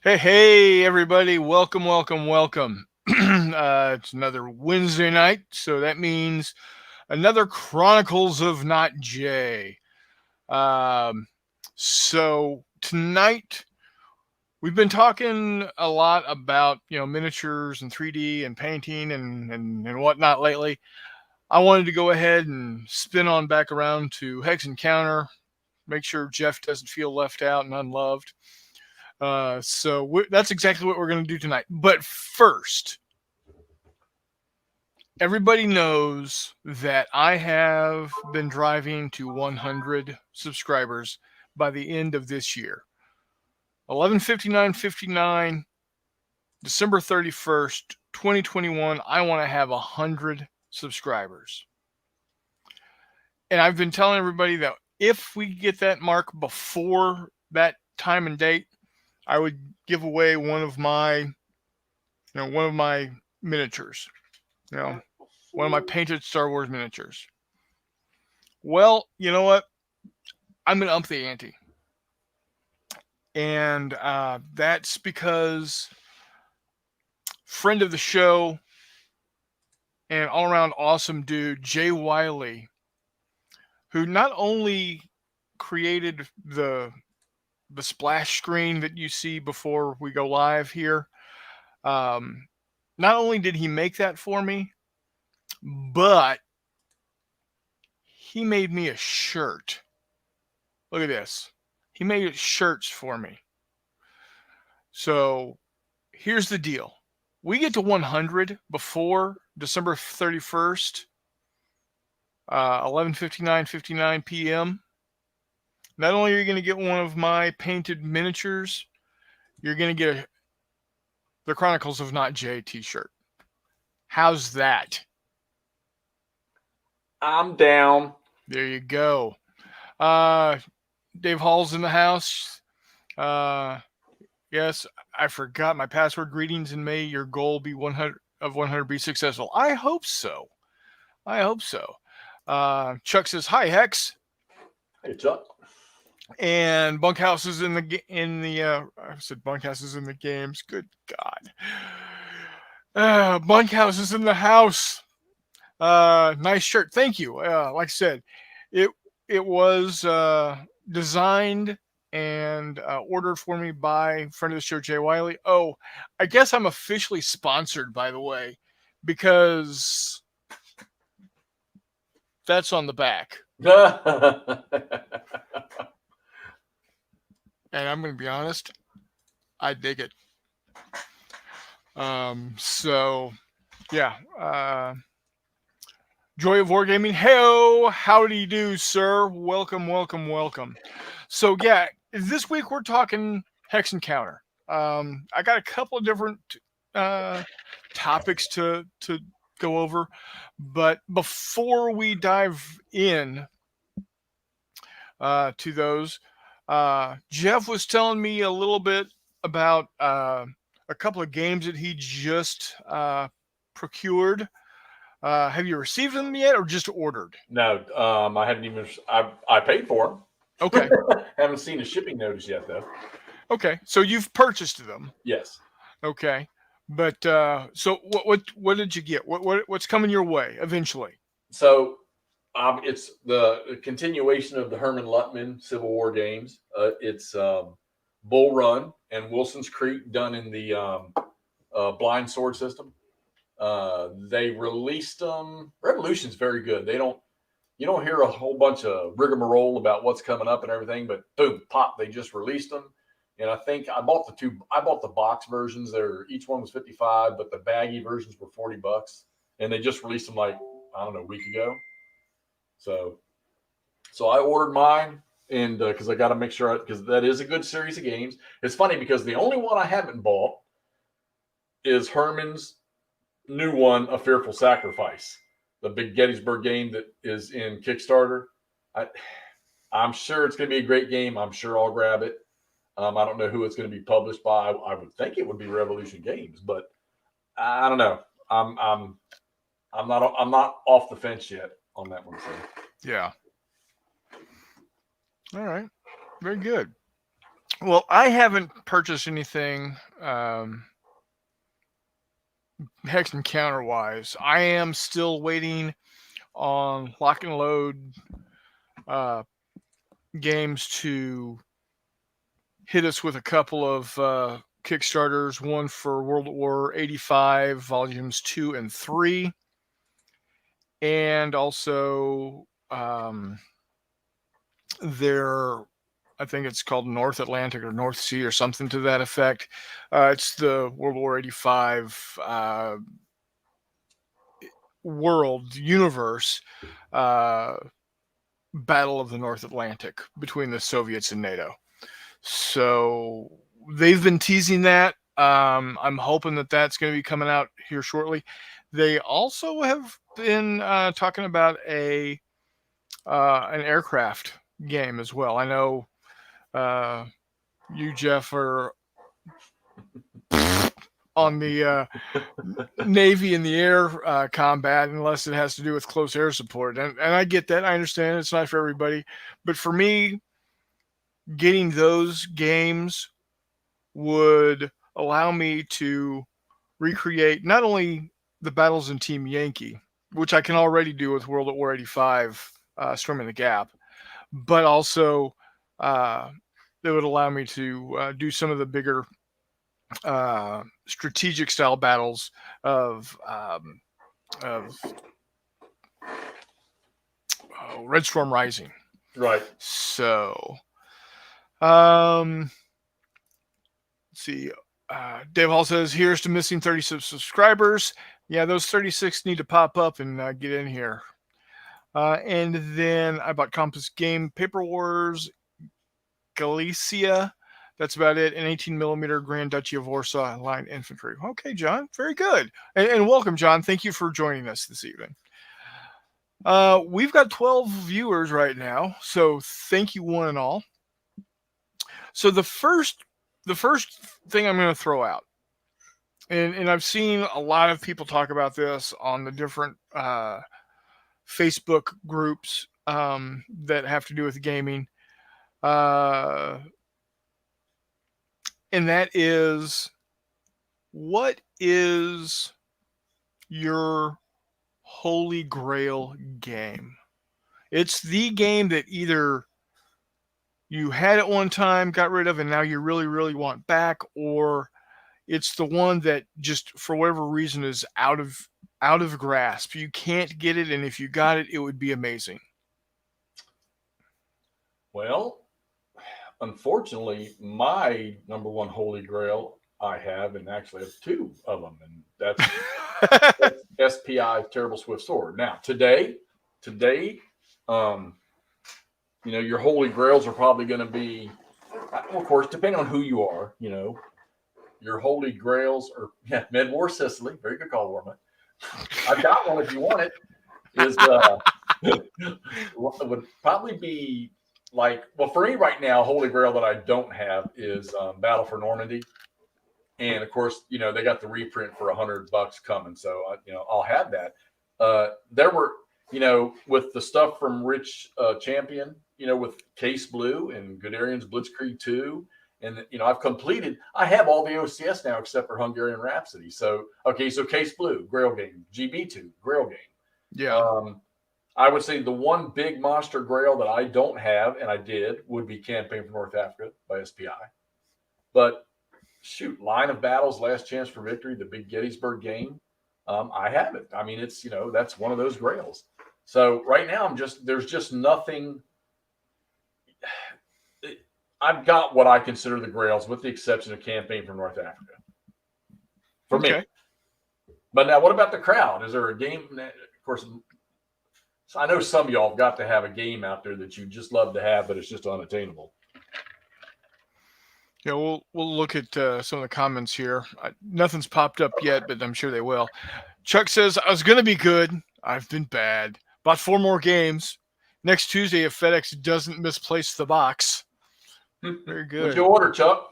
Hey, everybody. Welcome. It's another Wednesday night, so that means another Chronicles of Not Jay. Um, so tonight we've been talking a lot about, miniatures and 3D and painting and whatnot lately. I wanted to go ahead and spin on back around to Hex Encounter, make sure Jeff doesn't feel left out and unloved. That's exactly what we're going to do tonight. But first, everybody knows that I have been driving to 100 subscribers by the end of this year. 11/59/59, December 31st, 2021. I want to have 100 subscribers. And I've been telling everybody that if we get that mark before that time and date, I would give away one of my miniatures. One of my painted Star Wars miniatures. Well, you know what? I'm gonna up the ante, and that's because friend of the show and all around awesome dude Jay Wiley, who not only created the splash screen that you see before we go live here. Um, Not only did he make that for me, but he made me a shirt. Look at this. He made shirts for me. So here's the deal. We get to 100 before December 31st, 11:59 p.m. Not only are you going to get one of my painted miniatures, you're going to get the Chronicles of Not Jay t-shirt. How's that? I'm down. There you go. Uh, Dave Hall's in the house. Uh, yes, I forgot my password. Greetings and may your goal be 100 be successful. I hope so. Chuck says hi, Hex, Hey, Chuck. and Bunkhouse is I said Bunkhouse is in the games. Good God, Bunkhouse is in the house. Nice shirt. Thank you. Like I said, it it was designed and ordered for me by friend of the show Jay Wiley. Oh, I guess I'm officially sponsored, by the way, because that's on the back. And I'm going to be honest, I dig it. So yeah, Joy of Wargaming. Hey, how do you do, sir? Welcome. So yeah, this week we're talking Hex Encounter. I got a couple of different uh, topics to go over, but before we dive in to those, Jeff was telling me a little bit about a couple of games that he just procured. Have you received them yet, or just ordered? No, I haven't even. I paid for them. Okay. Haven't seen a shipping notice yet, though. Okay. So you've purchased them. Yes. Okay. But so what did you get? What's coming your way eventually? So, it's the continuation of the Herman Luttman Civil War games. It's Bull Run and Wilson's Creek done in the blind sword system. They released them. Revolution's very good. You don't hear a whole bunch of rigmarole about what's coming up and everything, but boom, pop, they just released them. And I think I bought the box versions. Each one was 55, but the baggy versions were $40. And they just released them like, I don't know, a week ago. So I ordered mine, and because I got to make sure, because that is a good series of games. It's funny because the only one I haven't bought is Herman's new one, A Fearful Sacrifice, the big Gettysburg game that is in Kickstarter. I'm sure it's going to be a great game. I'm sure I'll grab it. I don't know who it's going to be published by. I would think it would be Revolution Games, but I don't know. I'm not off the fence yet on that one. So Yeah. All right. Very good. Well, I haven't purchased anything hex and counter wise. I am still waiting on lock and load uh, games to hit us with a couple of Kickstarters. One for World War 85 volumes 2 and 3, and also their, I think it's called North Atlantic or North Sea or something to that effect. It's the World War 85 world universe uh, battle of the North Atlantic between the Soviets and NATO. So they've been teasing that. I'm hoping that that's going to be coming out here shortly. They also have been talking about an aircraft game as well. I know uh, you, Jeff, are on the Navy in the air combat unless it has to do with close air support. And I get that. I understand it's not for everybody. But for me, getting those games would allow me to recreate not only the battles in Team Yankee, which I can already do with World at War 85, Storming the Gap, but also it would allow me to do some of the bigger strategic style battles of Red Storm Rising. Right. So, let's see. Dave Hall says, "Here's to missing 36 subscribers." Yeah, those 36 need to pop up and get in here. And then I bought Compass Game Paper Wars Galicia. That's about it. An 18 millimeter Grand Duchy of Warsaw Line Infantry. Okay, John, very good. And welcome, John. Thank you for joining us this evening. We've got 12 viewers right now, so thank you one and all. So the first thing I'm going to throw out, and I've seen a lot of people talk about this on the different Facebook groups that have to do with gaming, and that is, what is your holy grail game? It's the game that either you had at one time, got rid of, and now you really, really want back, or it's the one that just for whatever reason is out of grasp. You can't get it, and if you got it, it would be amazing. Well, unfortunately, my number one holy grail I have, and actually have two of them, and that's SPI's Terrible Swift Sword. Now, today, your holy grails are probably going to be, of course, depending on who you are. Your holy grails are Med War Sicily. Very good call, Warman. I've got one if you want it. Is would probably be like, well, for me right now, holy grail that I don't have is Battle for Normandy. And of course, they got the reprint for $100 coming, so I'll have that. There were, with the stuff from Rich Champion, with Case Blue and Guderian's Blitzkrieg 2, and I have all the OCS now except for Hungarian Rhapsody. So Case Blue, Grail game, GB2, Grail game. Yeah. I would say the one big monster Grail that I don't have, and I did, would be Campaign for North Africa by SPI. But shoot, Line of Battles, Last Chance for Victory, the big Gettysburg game, I have it. I mean, it's, that's one of those grails. So right now there's just nothing. I've got what I consider the grails, with the exception of Campaign for North Africa, for me. But now, what about the crowd? Is there a game? Of course, I know some of y'all have got to have a game out there that you just love to have, but it's just unattainable. Yeah, we'll look at some of the comments here. Nothing's popped up yet, but I'm sure they will. Chuck says, "I was going to be good. I've been bad. Bought 4 more games. Next Tuesday, if FedEx doesn't misplace the box." Very good. What's your order, Chuck?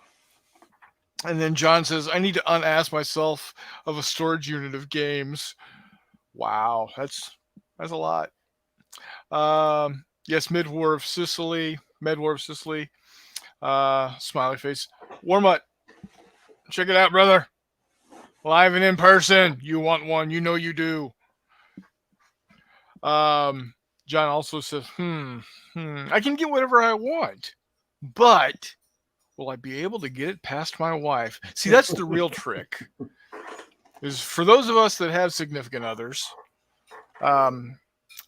And then John says, "I need to unask myself of a storage unit of games." Wow, that's a lot. Yes, Med War of Sicily. Smiley face. Warmut, check it out, brother. Live and in person. You want one? You know you do. Um, John also says, I can get whatever I want, but will I be able to get it past my wife? See, that's the real trick. Is for those of us that have significant others, um,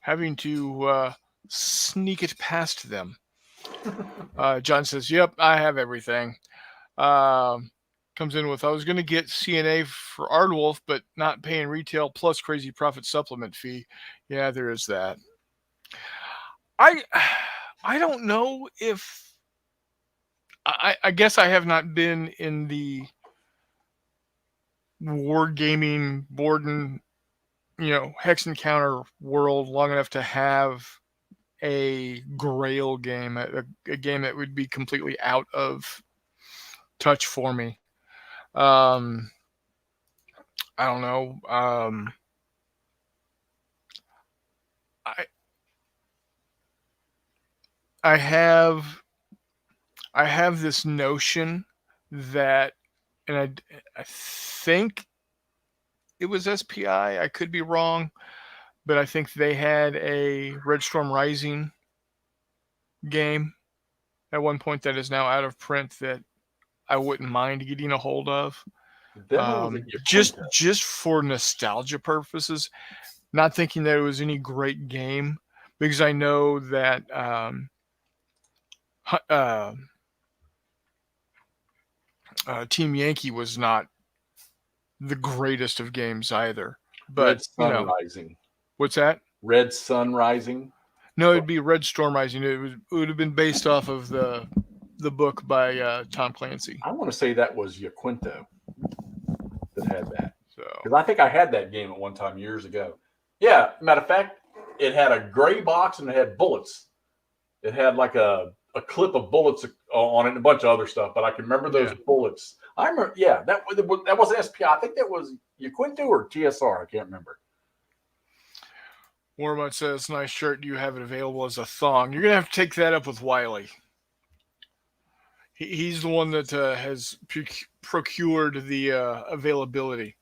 having to sneak it past them. John says, "Yep, I have everything." Um, Comes in with, "I was going to get CNA for Ardwolf, but not paying retail plus crazy profit supplement fee." Yeah, there is that. I I don't know if I guess I have not been in the wargaming board and hex encounter world long enough to have a grail game, a game that would be completely out of touch for me. Um, I don't know. I I have I have this notion that, and I think it was SPI. I could be wrong, but I think they had a Red Storm Rising game at one point that is now out of print that I wouldn't mind getting a hold of. Them or was it Just for nostalgia purposes, not thinking that it was any great game, because I know that uh, Team Yankee was not the greatest of games either. But Red Sun Rising? What's that? Red Sun Rising? No, it'd be Red Storm Rising. It would have been based off of the book by Tom Clancy. I want to say that was Yaquinto that had that. So, because I think I had that game at one time years ago. Yeah, matter of fact, it had a gray box and it had bullets. It had like a clip of bullets on it and a bunch of other stuff, but I can remember those bullets. I remember, yeah, that wasn't SPI. I think that was Yaquinto or TSR. I can't remember. Warmut says, "Nice shirt. Do you have it available as a thong?" You're gonna have to take that up with Wiley. He's the one that has procured the availability.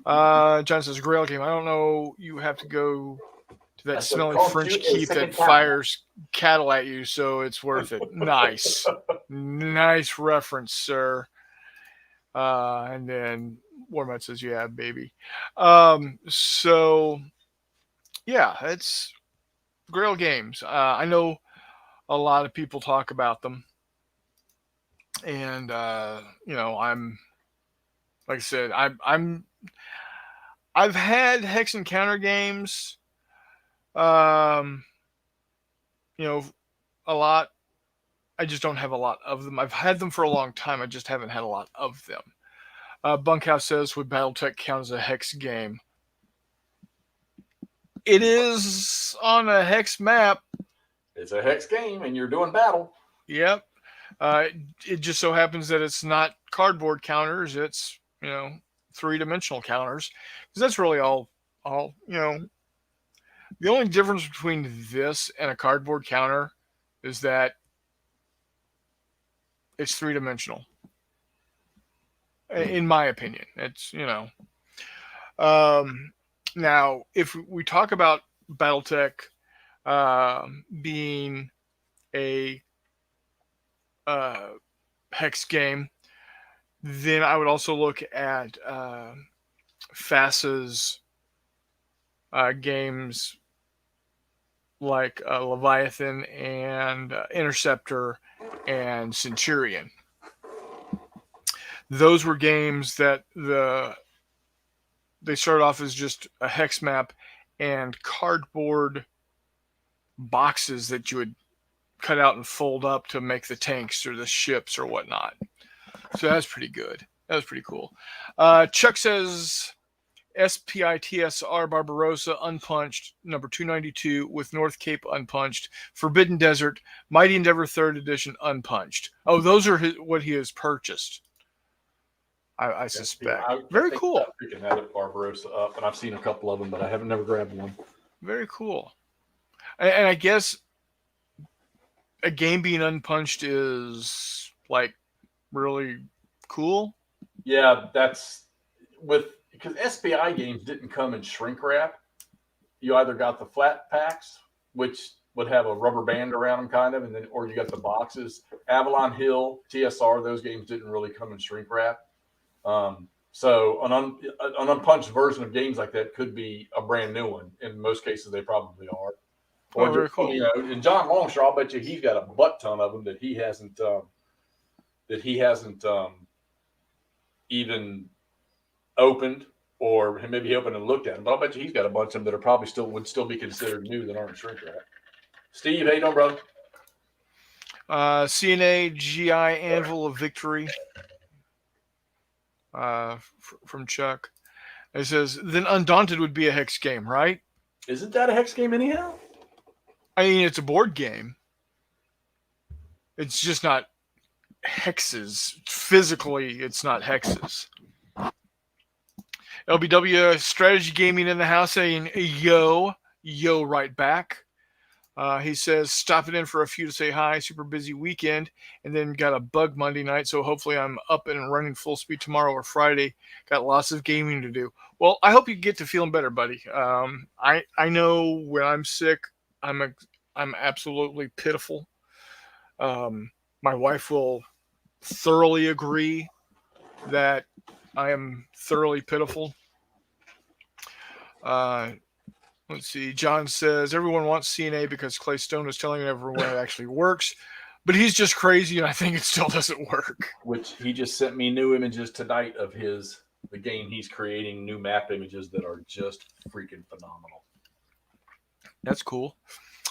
John says, "Grail game. I don't know. You have to go to that smelly French keep that fires cattle at you, so it's worth it." Nice, nice reference, sir. And then Warmut says, "Yeah, baby." So yeah, it's Grail games. I know a lot of people talk about them, and I'm like I said, I've had hex encounter games, a lot. I just don't have a lot of them. I've had them for a long time. I just haven't had a lot of them. Bunkhouse says, "Would BattleTech count as a hex game?" It is on a hex map. It's a hex game, and you're doing battle. Yep. It just so happens that it's not cardboard counters. It's 3-dimensional counters, because that's really all. The only difference between this and a cardboard counter is that it's 3-dimensional. In my opinion, it's now, if we talk about BattleTech being a hex game, then I would also look at FASA's games like Leviathan and Interceptor and Centurion. Those were games that they started off as just a hex map and cardboard boxes that you would cut out and fold up to make the tanks or the ships or whatnot. So that's pretty good. That was pretty cool. Chuck says SPITSR Barbarossa unpunched, number 292, with North Cape unpunched, Forbidden Desert, Mighty Endeavor 3rd Edition unpunched. Oh, those are what he has purchased. I suspect. Very cool. I'm picking that Barbarossa up, and I've seen a couple of them, but I haven't never grabbed one. Very cool. And I guess a game being unpunched is like really cool. Yeah, that's because SPI games didn't come in shrink wrap. You either got the flat packs, which would have a rubber band around them, kind of, and then or you got the boxes. Avalon Hill, TSR, those games didn't really come in shrink wrap. So an unpunched version of games like that could be a brand new one. In most cases, they probably are. Or Oh, just very cool. and John Longstraw, I bet you he's got a butt ton of them that he hasn't even opened, or maybe he opened and looked at them. But I'll bet you he's got a bunch of them that are probably would still be considered new that aren't shrink wrap. Steve, how you doing, brother? CNA GI Anvil of Victory from Chuck. It says, then Undaunted would be a hex game, right? Isn't that a hex game anyhow? I mean, it's a board game. It's just not hexes. Physically, it's not hexes. LBW Strategy Gaming in the house saying, yo right back. He says, stopping in for a few to say hi. Super busy weekend, and then got a bug Monday night. So hopefully I'm up and running full speed tomorrow or Friday. Got lots of gaming to do. Well, I hope you get to feeling better, buddy. I know when I'm sick, I'm absolutely pitiful. My wife will thoroughly agree that I am thoroughly pitiful. Let's see. John says everyone wants CNA because Clay Stone is telling everyone it actually works, but he's just crazy, and I think it still doesn't work. Which he just sent me new images tonight of the game he's creating, new map images that are just freaking phenomenal. That's cool.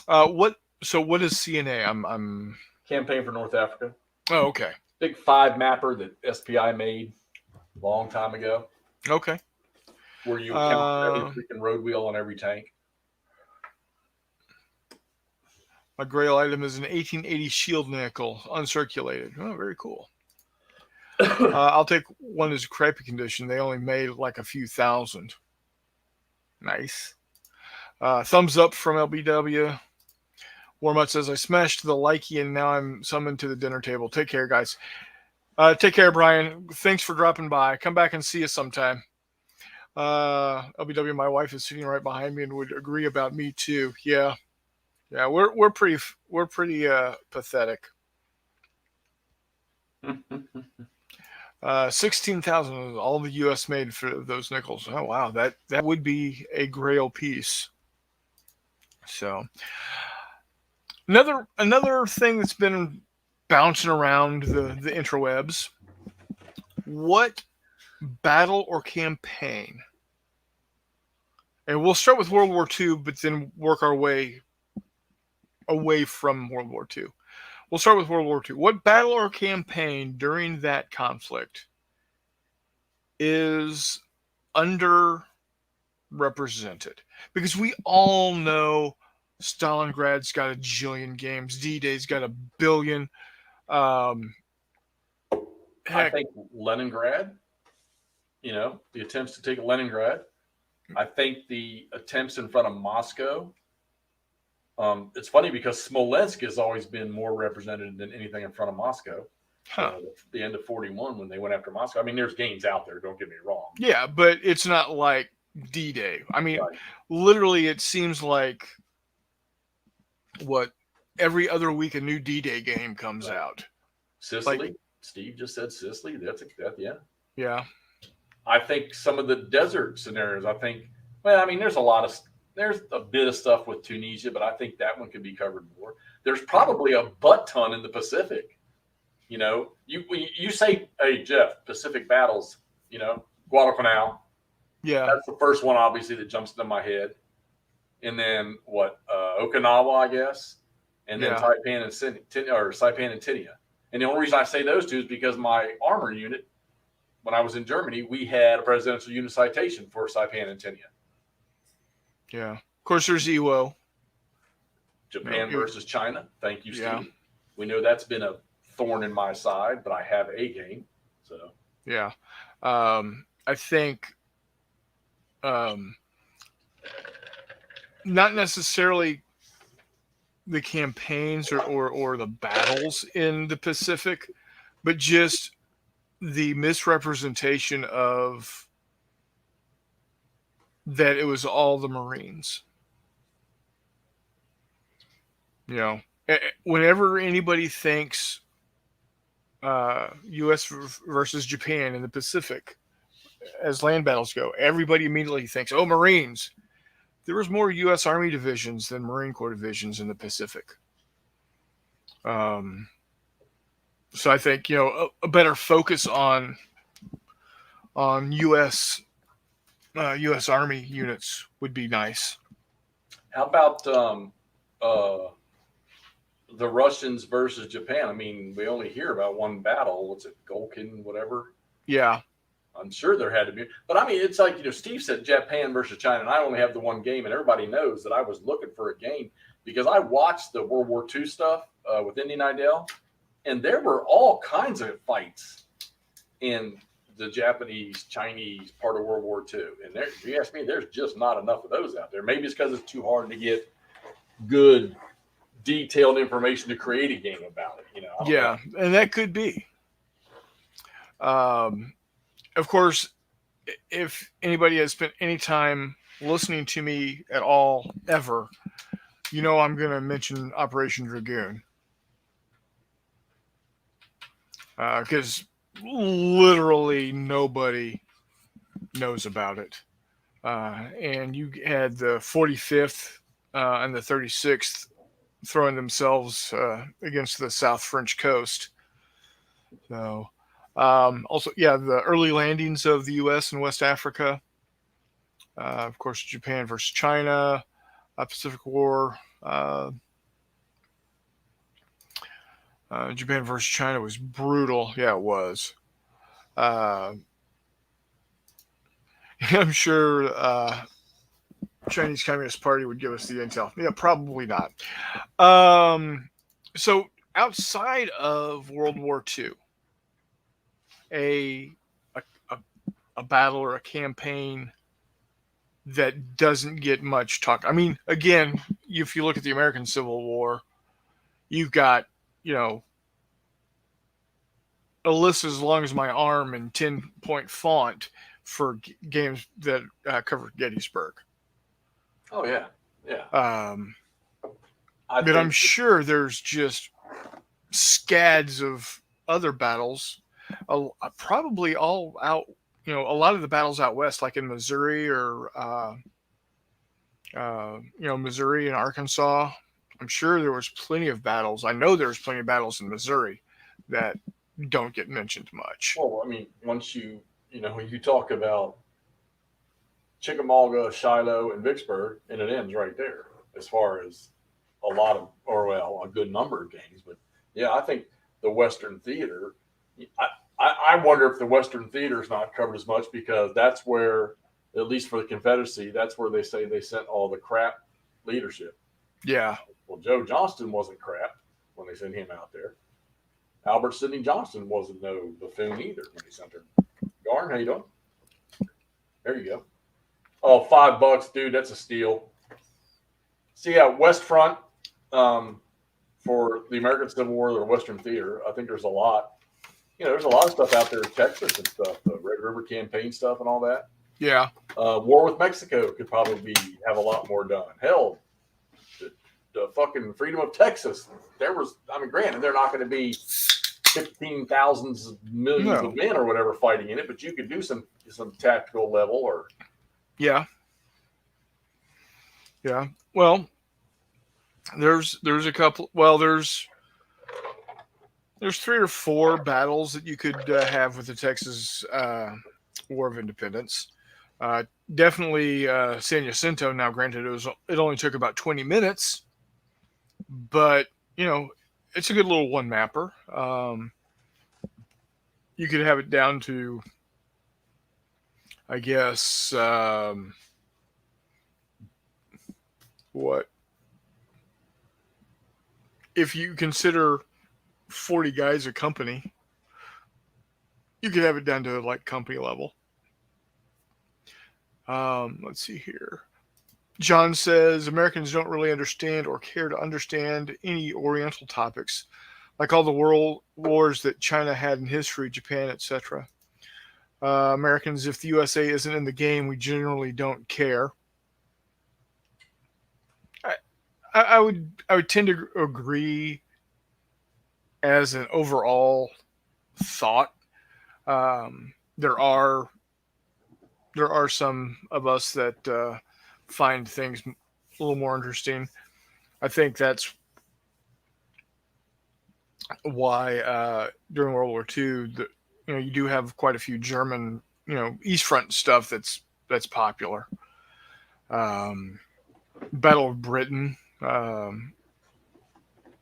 What is CNA? I'm Campaign for North Africa. Oh, okay. Big 5 mapper that SPI made a long time ago. Okay. Where you count every freaking road wheel on every tank. My grail item is an 1880 shield nickel, uncirculated. Oh, very cool. I'll take one as a crappy condition. They only made like a few thousand. Nice. Thumbs up from LBW. Warmut says, I smashed the likey and now I'm summoned to the dinner table. Take care, guys. Take care, Brian. Thanks for dropping by. Come back and see us sometime. LBW, my wife is sitting right behind me and would agree about me too. Yeah. We're pretty pathetic. 16,000 all the U.S. made for those nickels. Oh wow, that would be a grail piece. So another thing that's been bouncing around the interwebs. What battle or campaign? And we'll start with World War II, but then work our way away from World War II. We'll start with World War II. What battle or campaign during that conflict is underrepresented? Because we all know Stalingrad's got a jillion games. D-Day's got a billion. I think Leningrad, the attempts to take Leningrad. I think the attempts in front of Moscow. It's funny because Smolensk has always been more represented than anything in front of Moscow. Huh. The end of 41 when they went after Moscow. I mean, there's games out there, don't get me wrong. Yeah, but it's not like D-Day. I mean, right. Literally, it seems like every other week a new D-Day game comes out. Sicily. Like, Steve just said Sicily. Yeah. Yeah. I think some of the desert scenarios. There's a bit of stuff with Tunisia, but I think that one could be covered more. There's probably a butt ton in the Pacific. You say, hey, Jeff, Pacific battles, Guadalcanal. Yeah. That's the first one, obviously, that jumps into my head. And then Okinawa, I guess. And then Saipan and Tinia. And the only reason I say those two is because my armor unit, when I was in Germany, we had a presidential unit citation for Saipan and Tinia. Yeah. Of course, there's Iwo. Japan versus China. Thank you, Steve. Yeah. We know that's been a thorn in my side, but I have a game. So yeah, I think not necessarily the campaigns or the battles in the Pacific, but just the misrepresentation of that it was all the Marines. You know, whenever anybody thinks U.S. versus Japan in the Pacific, as land battles go, everybody immediately thinks, "Oh, Marines." There was more U.S. Army divisions than Marine Corps divisions in the Pacific. Um, so I think a better focus on U.S. Army units would be nice. How about the Russians versus Japan? I mean, we only hear about one battle. What's it, Golkin, whatever? Yeah, I'm sure there had to be, but I mean, it's like Steve said Japan versus China, and I only have the one game, and everybody knows that I was looking for a game because I watched the World War II stuff with Indian Idell, and there were all kinds of fights in the Japanese Chinese part of World War II, and there, if you ask me, there's just not enough of those out there. Maybe it's because it's too hard to get good, detailed information to create a game about it. I don't know. yeah, and that could be. Um, of course, if anybody has spent any time listening to me at all ever, I'm going to mention Operation Dragoon because literally nobody knows about it. And you had the 45th and the 36th throwing themselves against the South French coast. So, also, yeah, the early landings of the U.S. in West Africa. Of course, Japan versus China, Pacific War. Japan versus China was brutal. Yeah, it was. Uh, I'm sure Chinese Communist Party would give us the intel. Yeah, probably not. Um, so outside of World War II, a, a a battle or a campaign that doesn't get much talk. I mean, again, if you look at the American Civil War, you've got you know a list as long as my arm and 10-point font for games that cover Gettysburg. Oh yeah, yeah. Um, I but I'm think sure there's just scads of other battles, probably all out. A lot of the battles out west, like in Missouri or Missouri and Arkansas. I'm sure there was plenty of battles. I know there's plenty of battles in Missouri that don't get mentioned much. well, I mean, once you talk about Chickamauga, Shiloh, and Vicksburg, and it ends right there as far as a lot of, or well, a good number of games. But yeah, I think the Western Theater. I wonder if the Western Theater is not covered as much because that's where, at least for the Confederacy, that's where they say they sent all the crap leadership. Yeah, Well, Joe Johnston wasn't crap when they sent him out there. Albert Sidney Johnston wasn't no buffoon either when they sent him. Garn, how you doing? There you go. Oh, $5, dude, that's a steal. So yeah, West Front for the American Civil War or Western Theater. I think there's a lot. There's a lot of stuff out there in Texas and stuff, the Red River Campaign stuff and all that. yeah, War with Mexico could probably have a lot more done. Hell, the fucking freedom of Texas. Granted, they're not going to be 15,000 millions no, of men or whatever fighting in it, but you could do some tactical level or yeah, yeah. Well, there's a couple. Well, there's 3 or 4 battles that you could have with the Texas War of Independence. Uh, Definitely San Jacinto. Now, granted, it only took about 20 minutes, but it's a good little one mapper. You could have it down to, I guess, what if you consider 40 guys a company, you could have it down to like company level. Let's see here. John says Americans don't really understand or care to understand any Oriental topics, like all the world wars that China had in history, Japan, etc. Americans, if the USA isn't in the game, we generally don't care. I, I would tend to agree as an overall thought. There are some of us that find things a little more interesting. I think that's why during World War II, you do have quite a few German, East Front stuff that's popular. Um, Battle of Britain,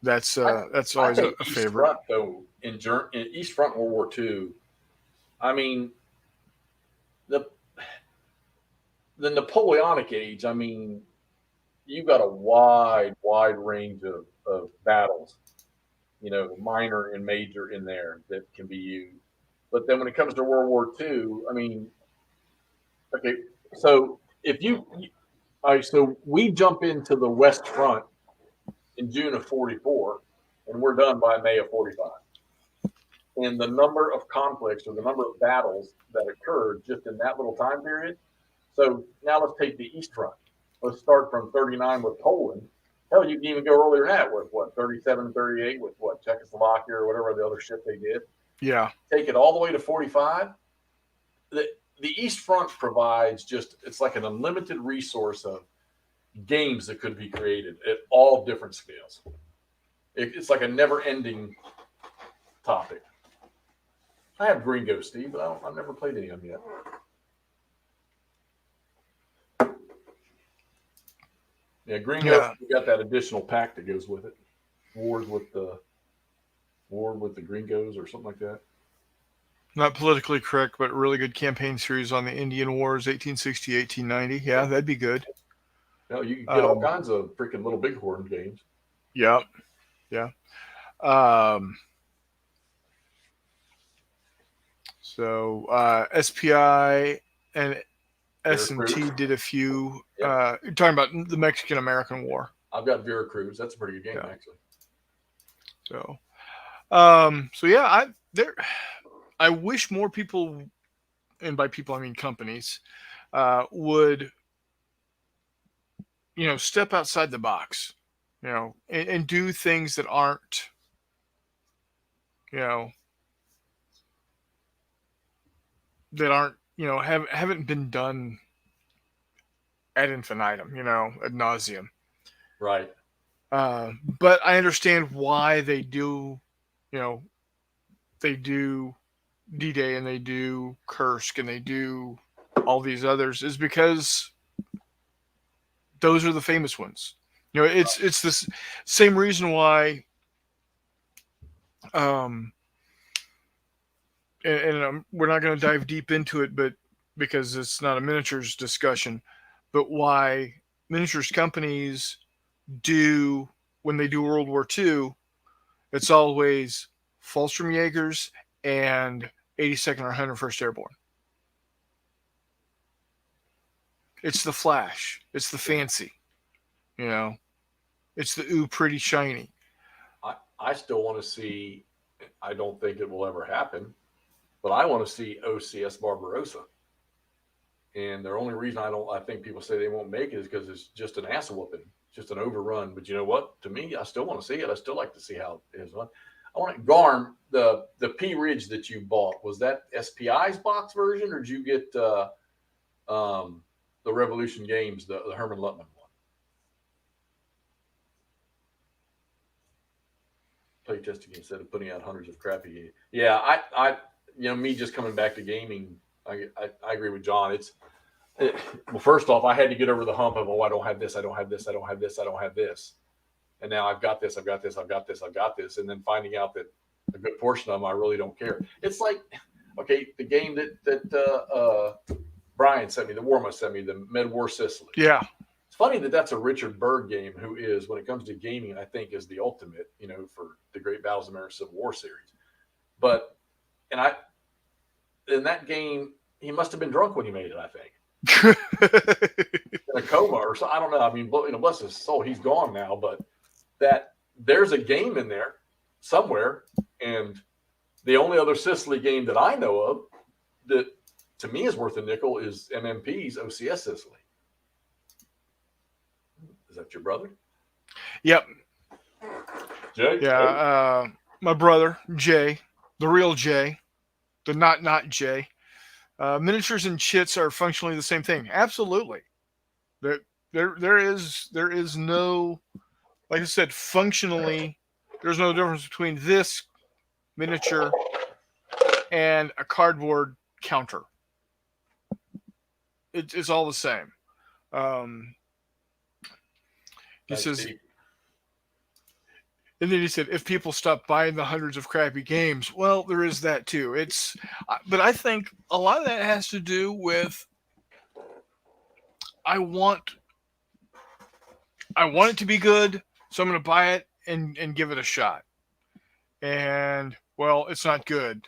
that's I always think a East favorite. Front though in East Front World War II. I mean the Napoleonic age. I mean you've got a wide range of battles. Minor and major in there that can be used. But then when it comes to World War II, I mean, okay, so if all right, so we jump into the West Front in June of 44, and we're done by May of 45. And the number of conflicts or the number of battles that occurred just in that little time period. So now let's take the East Front. Let's start from 39 with Poland. Hell, you can even go earlier than that with what, 37, 38 with what, Czechoslovakia or whatever the other shit they did. Yeah, Take it all the way to 45. The East Front provides it's like an unlimited resource of games that could be created at all different scales. It's like a never ending topic. I have Gringo, Steve, but I've never played any of them yet. Yeah, Gringo, yeah. you got that additional pack that goes with it. Wars with the War with the Gringos or something like that. Not politically correct, but a really good campaign series on the Indian Wars, 1860, 1890. Yeah, that'd be good. You can get all Um, kinds of freaking little bighorn games. yeah, yeah. Um, SPI and S&T Veracruz. did a few. Yep. You're talking about the Mexican American War. I've got Veracruz. That's a pretty good game, Yeah. actually. So, yeah, there. I wish more people, and by people I mean companies, would step outside the box, and do things that aren't, you know, haven't been done ad infinitum, ad nauseum. Right. But I understand why they do, you know, they do D-Day and they do Kursk and they do all these others is because those are the famous ones. It's this same reason why, um, and we're not going to dive deep into it, but because it's not a miniatures discussion, but why miniatures companies do when they do World War II, it's always Fallschirmjägers and 82nd or 101st Airborne. It's the flash. It's the fancy. You know, it's the ooh pretty shiny. I still want to see. I don't think it will ever happen, but I want to see OCS Barbarossa. And the only reason I think people say they won't make it is because it's just an ass whooping, just an overrun. But you know what? To me, I still want to see it. I still like to see how it is. I want to Garm the P Ridge that you bought. Was that SPI's box version, or did you get the Revolution Games, the Herman Luttman one? Play testing instead of putting out hundreds of crappy games. Yeah, me just coming back to gaming, I agree with John. Well, first off, I had to get over the hump of, I don't have this, I don't have this, I don't have this, I don't have this. And now I've got this, I've got this, I've got this, I've got this. And then finding out that a good portion of them I really don't care. It's like, okay, the game that Brian sent me, the Warma sent me, the Med War Sicily. Yeah. It's funny that that's a Richard Berg game, who is, when it comes to gaming, I think is the ultimate, for the Great Battles of America Civil War series. But, in that game, he must have been drunk when he made it, I think. in a coma or so. I don't know. I mean, bless his soul, he's gone now. But that there's a game in there somewhere, and the only other Sicily game that I know of that to me is worth a nickel is MMP's OCS Sicily. Is that your brother? Yep. Jay? Yeah. My brother Jay, the real Jay, the not Jay. Miniatures and chits are functionally the same thing. Absolutely. There there is no, like I said, functionally there's no difference between this miniature and a cardboard counter. It's all the same. Um, he Thanks, says, Steve. and then he said, if people stop buying the hundreds of crappy games, well, there is that too. But I think a lot of that has to do with I want, I want it to be good, so I'm going to buy it and give it a shot. And well, it's not good.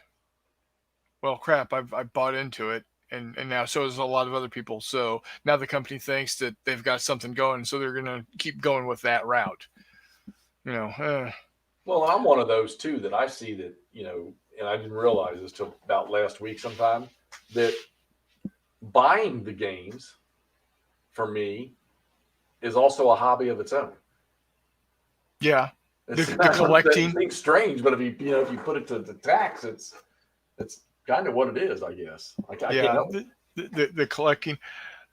Well, crap, I've bought into it. And now so does a lot of other people. So now the company thinks that they've got something going, so they're going to keep going with that route. You know, Well, and I'm one of those too that I see that, and I didn't realize this till about last week sometime, that buying the games for me is also a hobby of its own. yeah, It's the it collecting. seems strange, but if you put it to the tax, it's kind of what it is, I guess. I can't Yeah, help it. the collecting,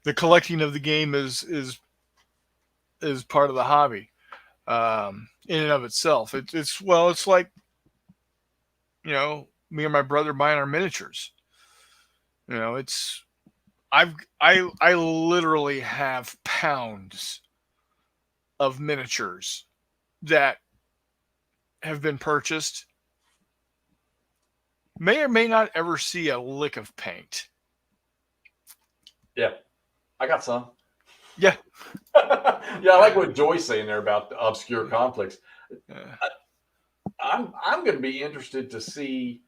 the collecting of the game is part of the hobby, in and of itself. It's well, it's like, me and my brother buying our miniatures. It's I literally have pounds of miniatures that have been purchased, may or may not ever see a lick of paint. Yeah, I got some. Yeah. Yeah, I like what Joy's saying there about the obscure conflicts. Uh, I'm going to be interested to see.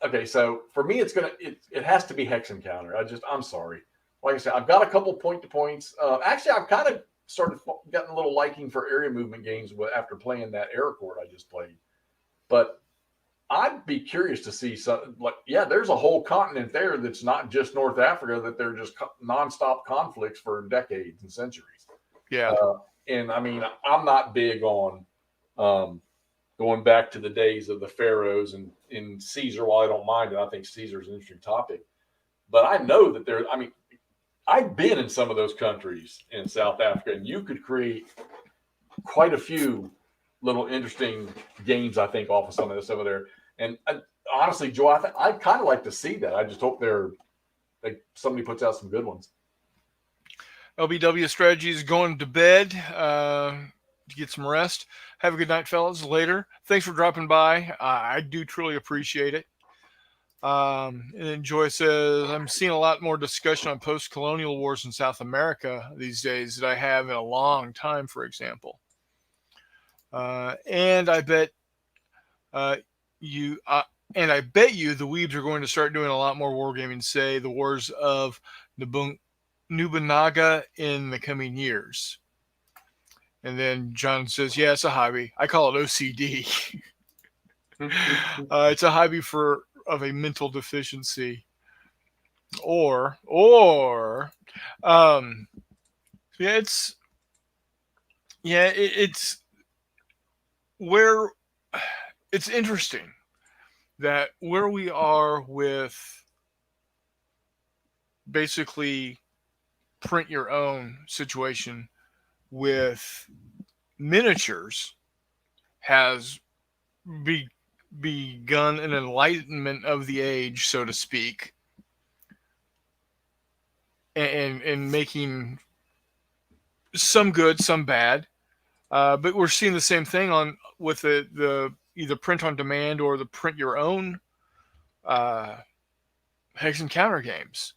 Okay, so for me, it has to be Hex Encounter. I'm sorry. Like I said, I've got a couple point to points. Actually, I've kind of started getting a little liking for area movement games after playing that Air Court I just played. But I'd be curious to see some, like, yeah, there's a whole continent there that's not just North Africa, that they're just nonstop conflicts for decades and centuries. yeah. Uh, and I mean, I'm not big on um, going back to the days of the pharaohs and in Caesar. While I don't mind it, I think Caesar's an interesting topic. But I know that I mean, I've been in some of those countries in South Africa, and you could create quite a few little interesting games, I think, off of some of this over there. And honestly, Joe, I'd kind of like to see that. I just hope somebody puts out some good ones. LBW strategy is going to bed, to get some rest. Have a good night, fellas. Later. Thanks for dropping by. I do truly appreciate it. And then Joy says, I'm seeing a lot more discussion on post-colonial wars in South America these days that I have in a long time, for example. And I bet you, and I bet you the weebs are going to start doing a lot more wargaming, say the wars of Nobunaga in the coming years. And then John says, yeah, it's a hobby. I call it OCD. It's a hobby of a mental deficiency. Or, um, yeah, it's where it's interesting that where we are with basically print your own situation with miniatures has begun an enlightenment of the age, so to speak, and making some good, some bad. But we're seeing the same thing on with the either print on demand or the print your own uh, hex and counter games.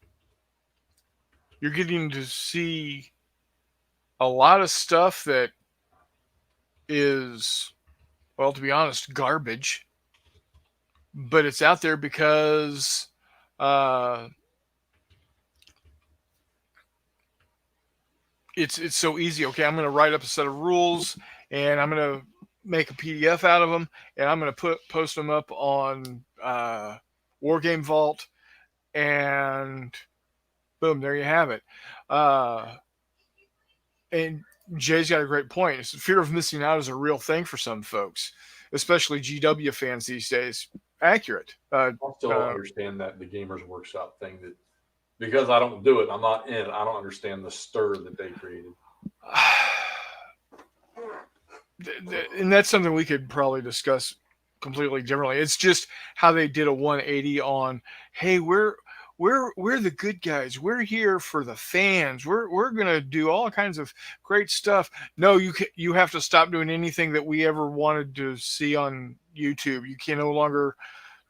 You're getting to see a lot of stuff that is, well, to be honest, garbage, but it's out there because uh, it's so easy. Okay, I'm going to write up a set of rules, and I'm going to make a PDF out of them, and I'm going to post them up on War Game Vault, and boom, there you have it. Uh, and Jay's got a great point. It's fear of missing out is a real thing for some folks, especially GW fans these days. Accurate. I still don't understand that the Gamers Workshop thing, that because I don't do it, I'm not in it. I don't understand the stir that they created. And that's something we could probably discuss completely differently. It's just how they did a 180 on, hey, we're the good guys. We're here for the fans. We're gonna do all kinds of great stuff. No, you have to stop doing anything that we ever wanted to see on YouTube. You can no longer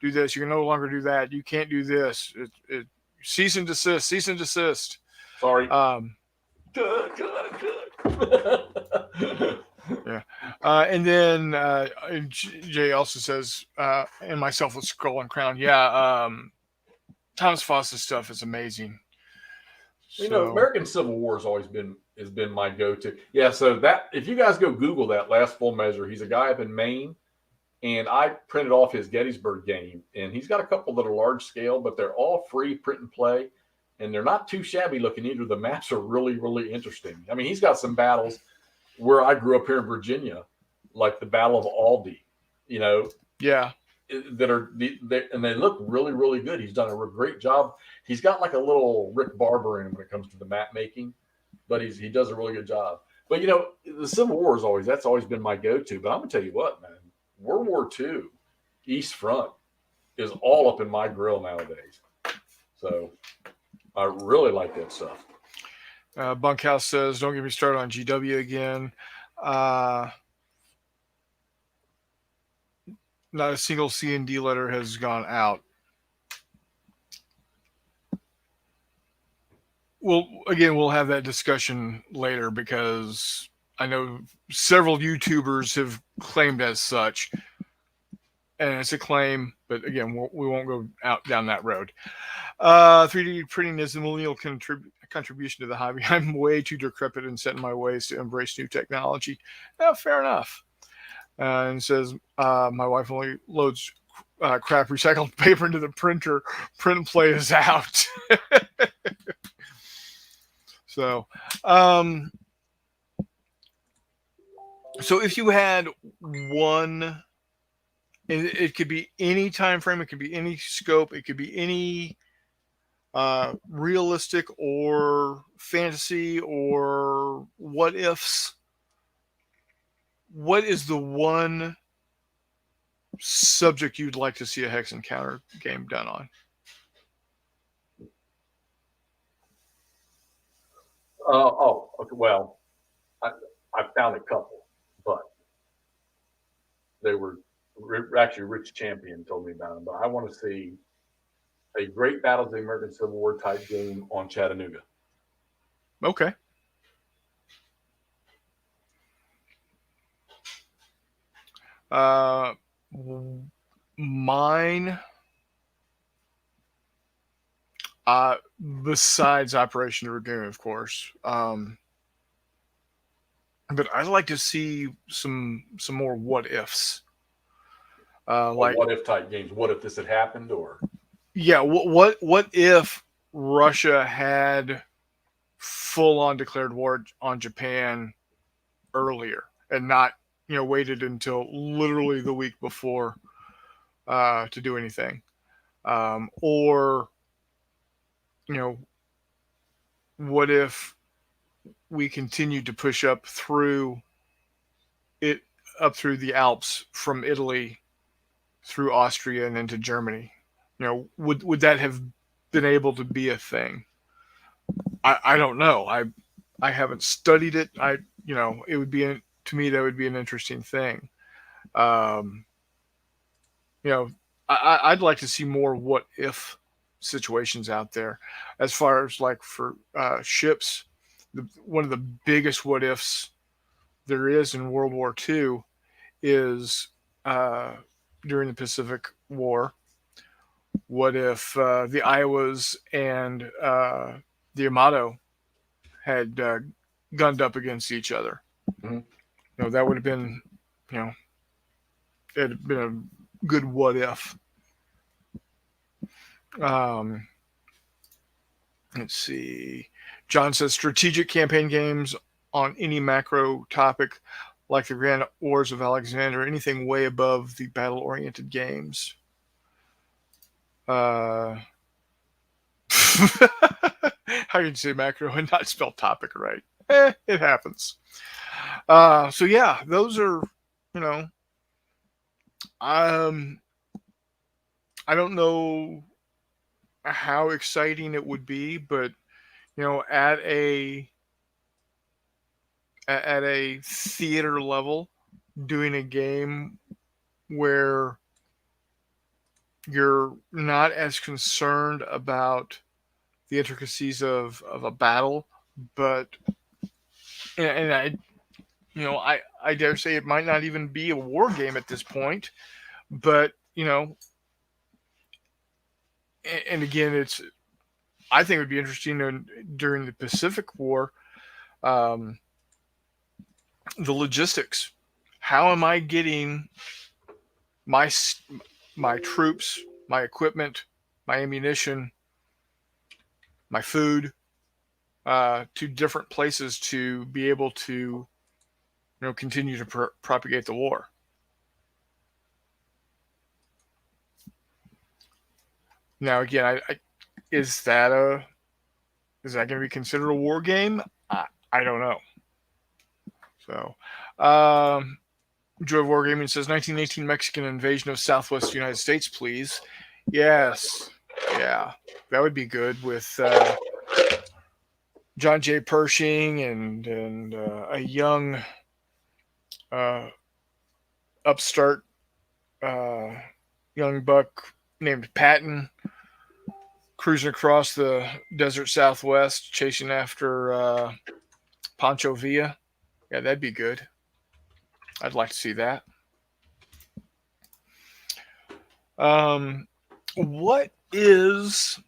do this. You can no longer do that. You can't do this. Cease and desist. Cease and desist. Sorry. Good. Yeah. And then Jay also says, and myself with Skull and Crown. Yeah. Thomas Foss's stuff is amazing. So, American Civil War has been my go-to. Yeah. So that, if you guys go Google that Last Full Measure, he's a guy up in Maine, and I printed off his Gettysburg game, and he's got a couple that are large scale, but they're all free print and play, and they're not too shabby looking either. The maps are really, really interesting. I mean, he's got some battles where I grew up here in Virginia, like the Battle of Aldie, yeah, that are and they look really, really good. He's done a great job. He's got like a little Rick Barber in him when it comes to the map making, but he does a really good job. But the Civil War that's always been my go-to. But I'm gonna tell you what, man, World War II East Front is all up in my grill nowadays. So I really like that stuff. Bunkhouse says, "Don't get me started on GW again. Not a single C&D letter has gone out." Well, again, we'll have that discussion later because I know several YouTubers have claimed as such, and it's a claim. But again, we won't go out down that road. 3D printing is the millennial contribution to the hobby. I'm way too decrepit and set in my ways to embrace new technology. Fair enough. And says, my wife only loads crap recycled paper into the printer. Print and play is out. So, so if you had one, it could be any time frame, it could be any scope, it could be any realistic or fantasy or what ifs. What is the one subject you'd like to see a Hex Encounter game done on? Okay. Well, I found a couple, but they were actually Rich Champion told me about them. But I want to see a Great Battles of the American Civil War type game on Chattanooga. Okay. Mine, besides Operation Dragoon, of course, but I'd like to see some more what ifs. Like what if type games. What if this had happened? Or yeah, what if Russia had full on declared war on Japan earlier and not waited until literally the week before to do anything, or what if we continued to push up through the Alps from Italy through Austria and into Germany? Would that have been able to be a thing? I don't know. I haven't studied it. It would be to me that would be an interesting thing. I'd like to see more what if situations out there. As far as like for ships, one of the biggest what ifs there is in World War II is during the Pacific War. What if the Iowas and the Yamato had gunned up against each other. Mhm. That would have been, you know, it'd been a good what if. Um, let's see. John says strategic campaign games on any macro topic, like the Grand Wars of Alexander, anything way above the battle-oriented games. How can you say macro and not spell topic right? It happens. So yeah, those are, you know, um, I don't know how exciting it would be, but at a theater level, doing a game where you're not as concerned about the intricacies of a battle, but and I dare say it might not even be a war game at this point, but and again, I think it would be interesting during the Pacific War, um, the logistics. How am I getting my my troops, my equipment, my ammunition, my food to different places to be able to continue to propagate the war? Now, again, is that going to be considered a war game? I don't know. So, Joy of Wargaming says 1918 Mexican invasion of Southwest United States, please. Yes, yeah, that would be good with John J. Pershing and a young uh, upstart uh, young buck named Patton cruising across the desert Southwest, chasing after Pancho Villa. Yeah, that'd be good. I'd like to see that. Um, what is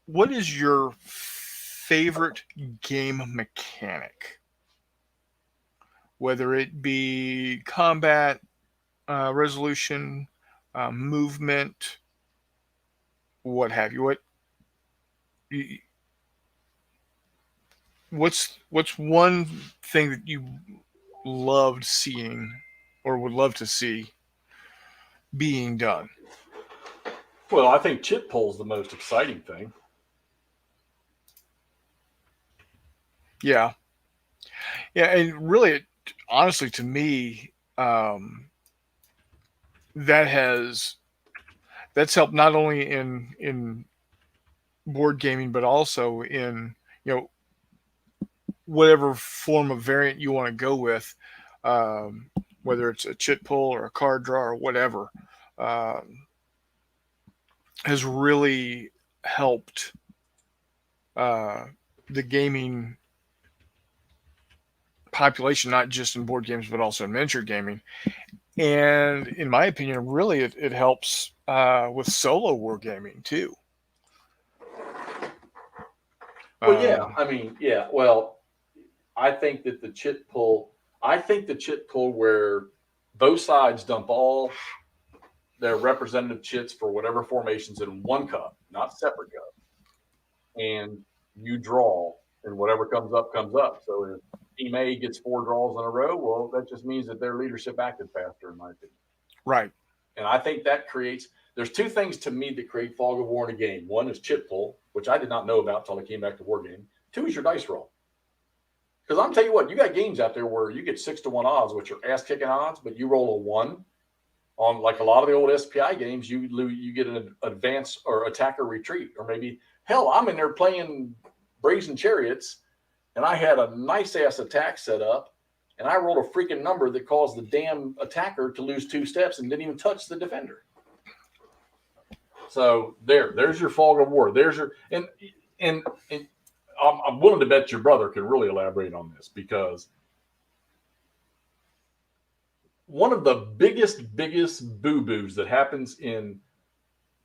what is your favorite game mechanic? Whether it be combat, resolution, movement, what have you. What's one thing that you loved seeing or would love to see being done? Well, I think chit pull is the most exciting thing. Yeah, yeah, and really, honestly, to me, that has that's helped not only in board gaming but also in whatever form of variant you want to go with, um, whether it's a chit pull or a card draw or whatever, um, has really helped uh, the gaming population, not just in board games but also in miniature gaming. And in my opinion, really, it helps with solo wargaming too. Well, yeah, Um, I mean, yeah. Well, I think that the chit pull, I think the chit pull where both sides dump all their representative chits for whatever formations in one cup, not separate cups, and you draw, and whatever comes up. So if Team A gets 4 draws in a row, well, that just means that their leadership acted faster, in my opinion. right. And I think that creates. There's two things to me that create fog of war in a game. One is chit pull, which I did not know about until I came back to war game. Two is your dice roll. Because I'm tell you what, you got games out there where you get 6-1 odds, which are ass kicking odds, but you roll a 1 on, like a lot of the old SPI games, you get an advance or attacker retreat, or maybe hell, I'm in there playing Brazen Chariots, and I had a nice ass attack set up, and I rolled a freaking number that caused the damn attacker to lose 2 steps and didn't even touch the defender. So there's your fog of war. There's your and I'm willing to bet your brother can really elaborate on this, because one of the biggest boo-boos that happens in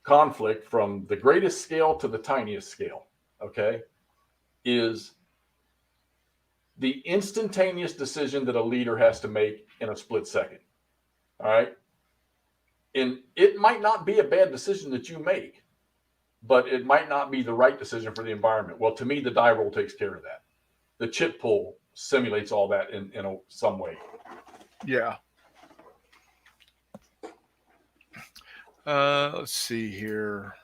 conflict, from the greatest scale to the tiniest scale, okay, is the instantaneous decision that a leader has to make in a split second. All right. And it might not be a bad decision that you make, but it might not be the right decision for the environment. Well, to me, the die roll takes care of that. The chit pull simulates all that in some way. Yeah. Let's see here.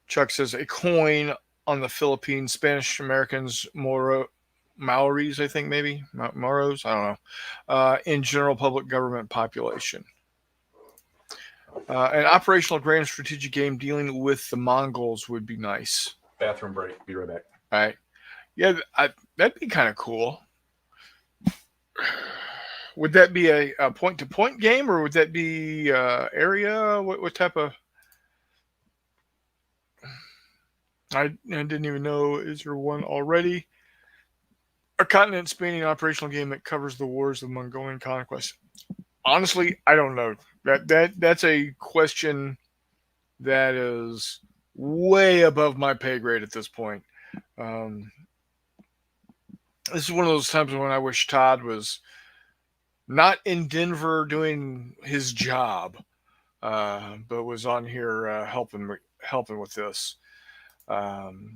Chuck says a coin on the Philippines, Spanish Americans, Maoris, I think maybe Moros, I don't know. In general public government population. An operational grand strategic game dealing with the Mongols would be nice. Bathroom break. Be right back. All right. Yeah, that'd be kind of cool. Would that be a point-to-point game, or would that be area? What type of? I didn't even know. Is there one already? A continent-spanning operational game that covers the wars of Mongolian conquest. Honestly, I don't know. That's a question that is way above my pay grade at this point. This is one of those times when I wish Todd was not in Denver doing his job, but was on here helping with this.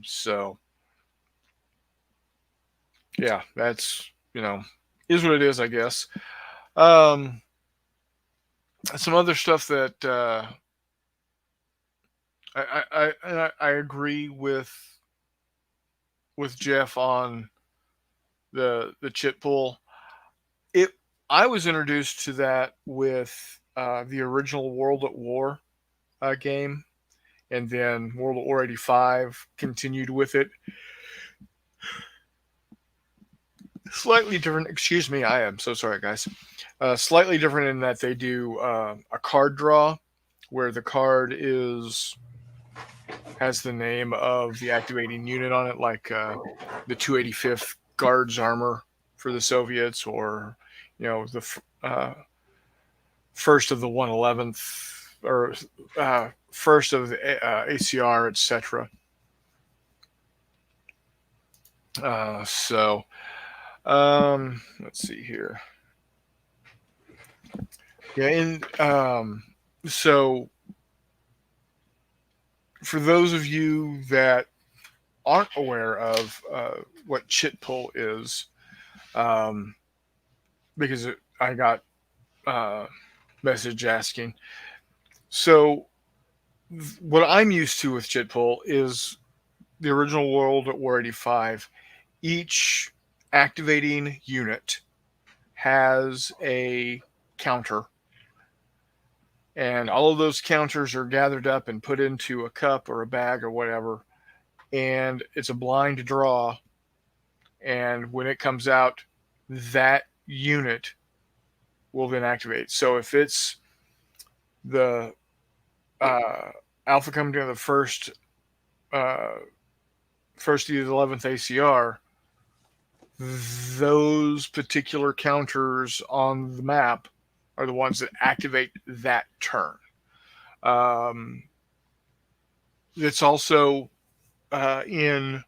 So yeah, that's is what it is, I guess. Some other stuff that I agree with Jeff on the chit pull. I was introduced to that with the original World at War game, and then World at War 85 continued with it. Slightly different. Excuse me, I am so sorry, guys. Slightly different in that they do a card draw, where the card has the name of the activating unit on it, like the 285th Guards armor for the Soviets, or the first of the 111th, or first of the ACR, etc. So let's see here. Yeah, and so for those of you that aren't aware of what chit pull is, because I got message asking. So what I'm used to with chit pull is the original World at War 85. Each activating unit has a counter, and all of those counters are gathered up and put into a cup or a bag or whatever, and it's a blind draw. And when it comes out, that unit will then activate. So if it's the Alpha coming to the first to the 11th ACR, those particular counters on the map are the ones that activate that turn. It's also it's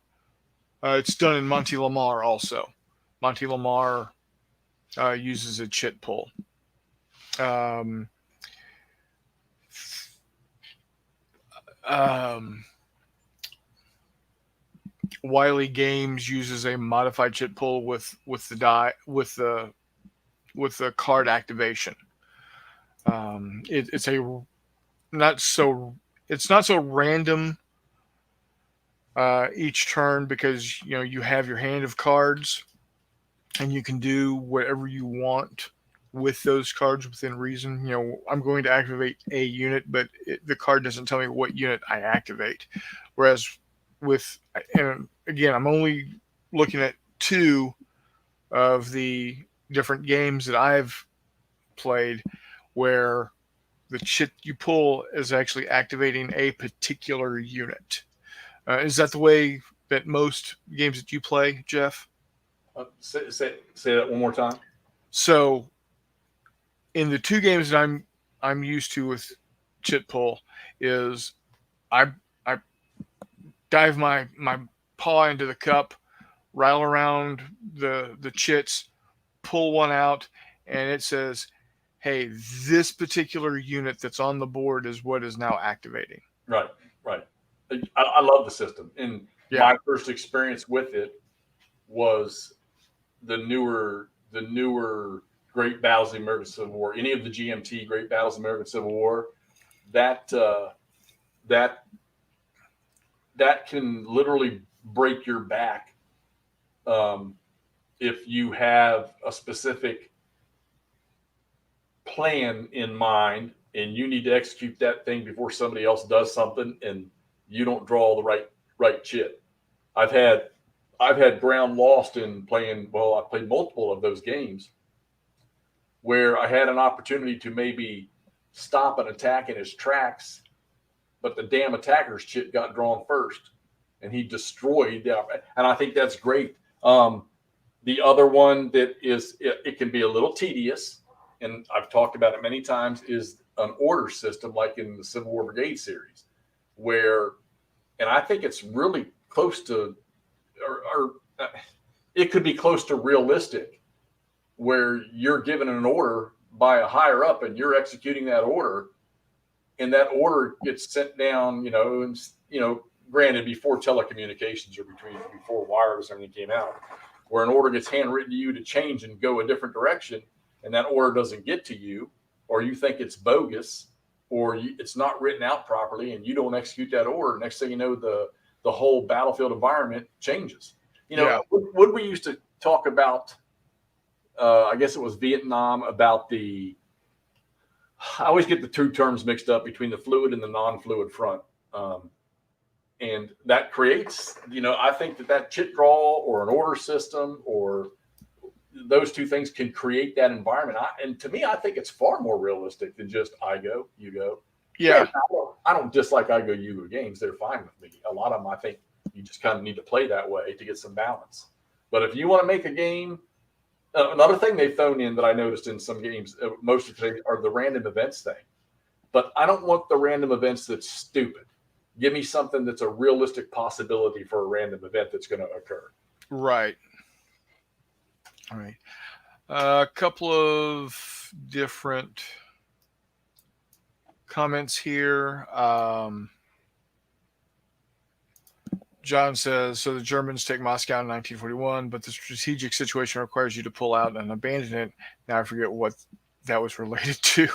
done in Monty Lamar also. Monty Lamar uses a chit pull. Wiley Games uses a modified chit pull with the card activation. It's not so random each turn, because you have your hand of cards and you can do whatever you want with those cards within reason. I'm going to activate a unit, but the card doesn't tell me what unit I activate. Whereas and again, I'm only looking at 2 of the different games that I've played where the chit you pull is actually activating a particular unit. Is that the way that most games that you play, Jeff? Say that one more time. So, in the 2 games that I'm used to with chit pull, is I dive my paw into the cup rattle around the chits, pull one out, and it says, "Hey, this particular unit that's on the board is what is now activating." Right, right. I love the system, and Yeah, my first experience with it was the newer Great Battles of the American Civil War. Any of the GMT Great Battles of the American Civil War, that that that can literally break your back um, if you have a specific plan in mind and you need to execute that thing before somebody else does something and you don't draw the right chit. I've had I've had ground lost in playing. Well, I played multiple of those games where I had an opportunity to maybe stop an attack in his tracks, but the damn attacker's chit got drawn first, and he destroyed. And I think that's great. The other one that is it can be a little tedious, and I've talked about it many times, is an order system like in the Civil War Brigade series, where, and I think it's really close to, or it could be close to realistic, where you're given an order by a higher up and you're executing that order, and that order gets sent down, and granted before telecommunications or before wireless and everything came out, where an order gets handwritten to you to change and go a different direction, and that order doesn't get to you, or you think it's bogus, or it's not written out properly, and you don't execute that order. Next thing you know, the whole battlefield environment changes. yeah, What we used to talk about, I guess it was Vietnam, about I always get the two terms mixed up between the fluid and the non-fluid front. And that creates, I think that chit draw or an order system or those two things can create that environment. And to me, I think it's far more realistic than just I go, you go. yeah, I don't dislike I go, you go games. They're fine with me. A lot of them, I think you just kind of need to play that way to get some balance. But if you want to make a game, another thing they thrown in that I noticed in some games, most of the are the random events thing. But I don't want the random events that's stupid. Give me something that's a realistic possibility for a random event that's going to occur. right. All right. A couple of different comments here. John says, so the Germans take Moscow in 1941, but the strategic situation requires you to pull out and abandon it. Now I forget what that was related to.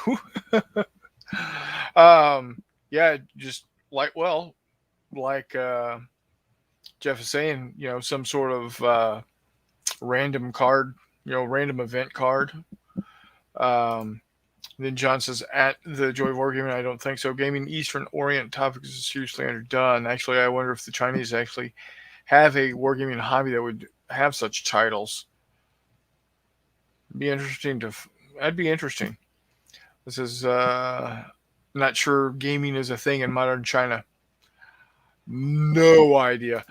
Yeah, just like Jeff is saying, some sort of random card, random event card. Um, then John says, at the Joy of Wargaming, I don't think so. Gaming Eastern Orient topics is seriously underdone. Actually, I wonder if the Chinese actually have a wargaming hobby that would have such titles. Be interesting to. That'd be interesting. This is not sure gaming is a thing in modern China. No idea.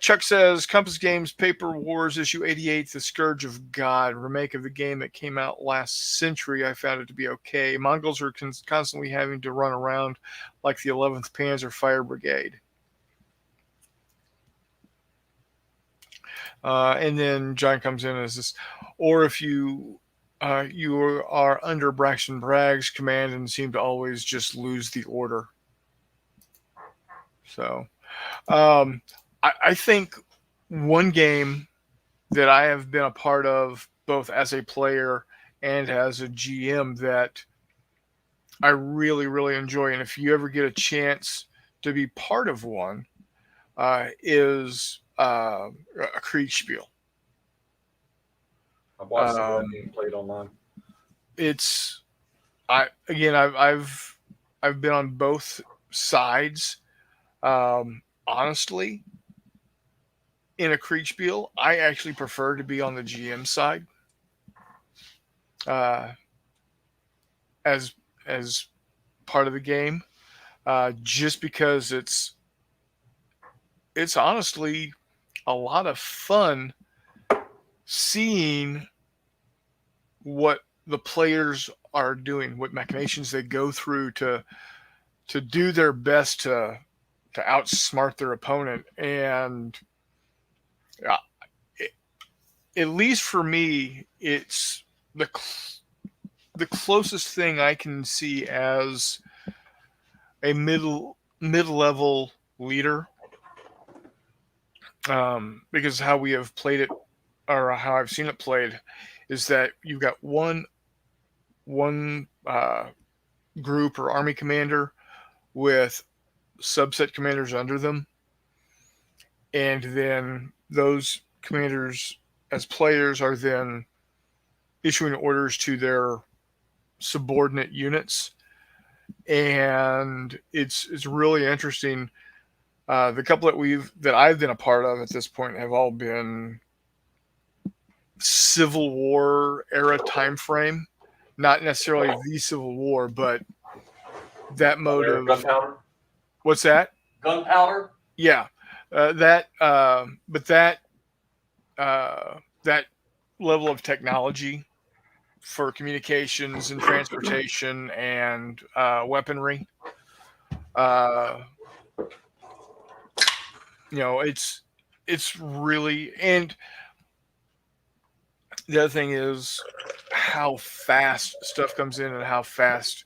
Chuck says Compass Games Paper Wars issue 88, The Scourge of God, remake of the game that came out last century. I found it to be okay. Mongols are constantly having to run around like the 11th Panzer Fire Brigade. And then John comes in as this, or if you are under Braxton Bragg's command and seem to always just lose the order. So I think one game that I have been a part of, both as a player and as a GM, that I really, really enjoy, and if you ever get a chance to be part of one, is a Kriegspiel. I've watched some of that being played online. It's I've been on both sides. Honestly, in a Kriegspiel, I actually prefer to be on the GM side, uh, as part of the game, just because it's honestly a lot of fun seeing what the players are doing, what machinations they go through to do their best to outsmart their opponent. And at least for me, it's the closest thing I can see as a mid level leader, because how we have played it, or how I've seen it played, is that you've got one group or army commander with subset commanders under them, and then those commanders as players are then issuing orders to their subordinate units, and it's really interesting. The couple that I've been a part of at this point have all been Civil War era time frame, not necessarily the Civil War, but that mode There, of gunpowder. what's that? Gunpowder. Yeah, but that level of technology for communications and transportation and weaponry. Uh, it's really, and the other thing is how fast stuff comes in and how fast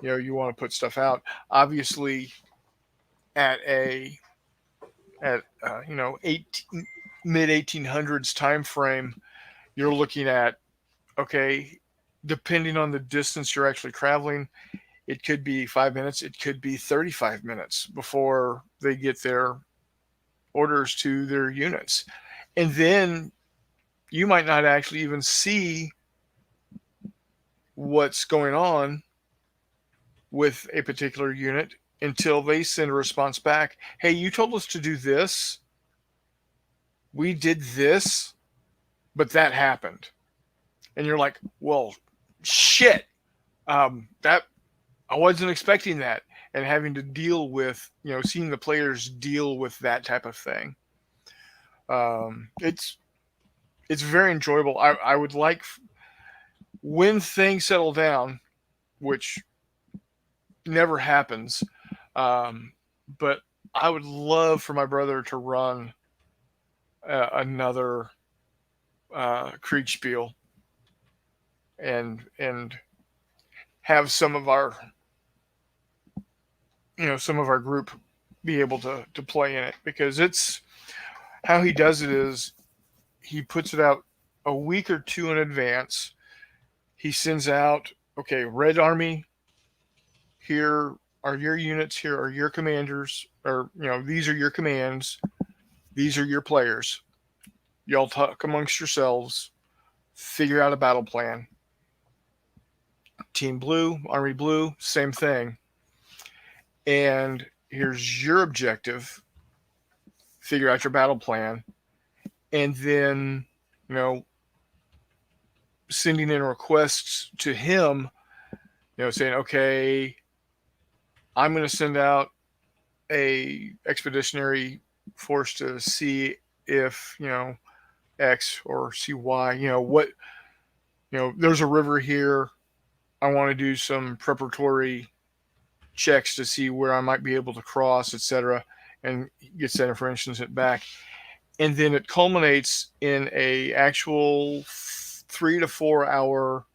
you want to put stuff out. Obviously, at a at 18, mid 1800s time frame, you're looking at, okay, depending on the distance you're actually traveling, it could be 5 minutes, it could be 35 minutes before they get their orders to their units. And then you might not actually even see what's going on with a particular unit until they send a response back. Hey, you told us to do this. We did this, but that happened. And you're like, well, shit. That I wasn't expecting that, and having to deal with, seeing the players deal with that type of thing. It's very enjoyable. I would like, when things settle down, which never happens, but I would love for my brother to run another Kriegspiel and have some of our group be able to play in it, because it's how he does it is he puts it out a week or two in advance. He sends out, okay, Red Army, here are your units, here are your commanders, or these are your commands, these are your players. Y'all talk amongst yourselves, figure out a battle plan. Team Blue, Army Blue, same thing. And here's your objective. Figure out your battle plan, and then sending in requests to him, saying, okay, I'm going to send out a expeditionary force to see if X or see Y. What, there's a river here. I want to do some preparatory checks to see where I might be able to cross, etc., and gets that information sent back. And then it culminates in a actual 3 to 4 hour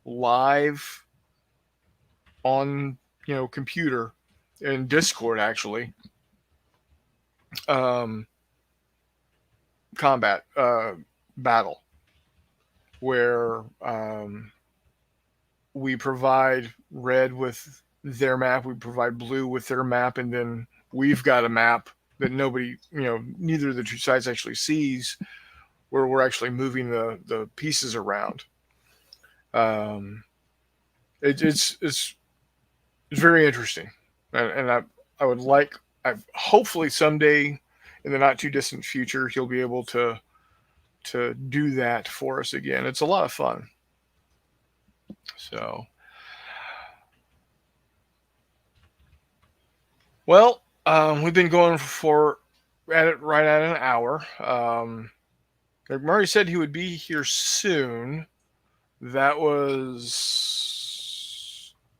live on computer and Discord, actually, combat battle, where we provide red with their map, we provide blue with their map, and then we've got a map that nobody, neither of the two sides actually sees, where we're actually moving the pieces around. It's very interesting, and I would like, hopefully someday in the not too distant future he'll be able to do that for us again. It's a lot of fun. So, well, we've been going right at an hour. Murray said he would be here soon. That was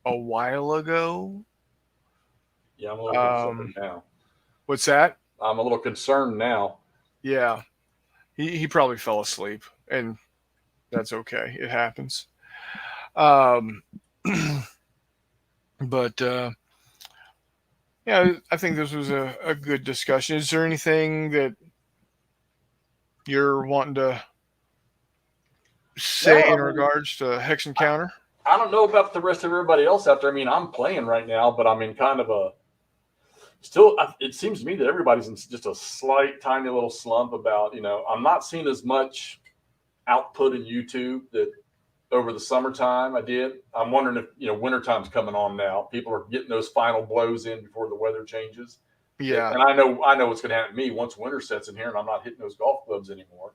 a while ago. Yeah, I'm a little concerned now. What's that? I'm a little concerned now. Yeah. he probably fell asleep, and that's okay. It happens. Um, but yeah, I think this was a good discussion. Is there anything that you're wanting to say No, in I mean, regards to Hex Encounter? I don't know about the rest of everybody else out there. I mean, I'm playing right now, but I'm in kind of a still. It seems to me that everybody's in just a slight, tiny little slump about. I'm not seeing as much output in YouTube that over the summertime I did. I'm wondering if wintertime's coming on now. People are getting those final blows in before the weather changes. Yeah, And I know what's going to happen to me once winter sets in here, and I'm not hitting those golf clubs anymore.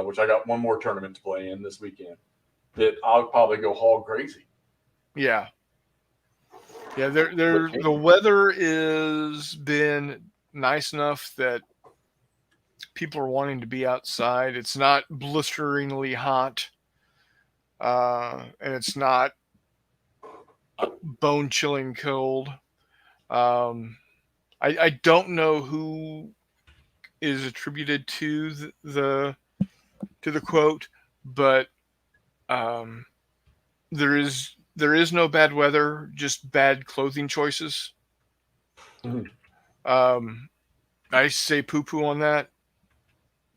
Which I got one more tournament to play in this weekend. That I'll probably go hog crazy. yeah, yeah. What The changes? weather is been nice enough that people are wanting to be outside. It's not blisteringly hot, and it's not bone chilling cold. Um, I don't know who is attributed to the quote, but um, there is no bad weather, just bad clothing choices. Mhm. Um, I say poo poo on that.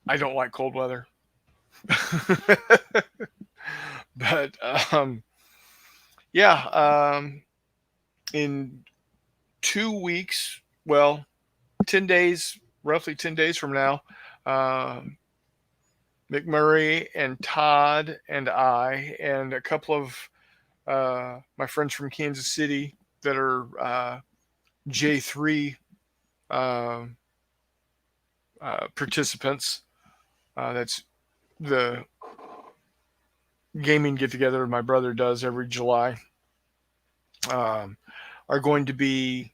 I don't like cold weather, but yeah, in 2 weeks, well, 10 days, roughly 10 days from now, um, McMurray and Todd and I and a couple of my friends from Kansas City that are J3 uh, participants. That's the gaming get together my brother does every July. Um, are going to be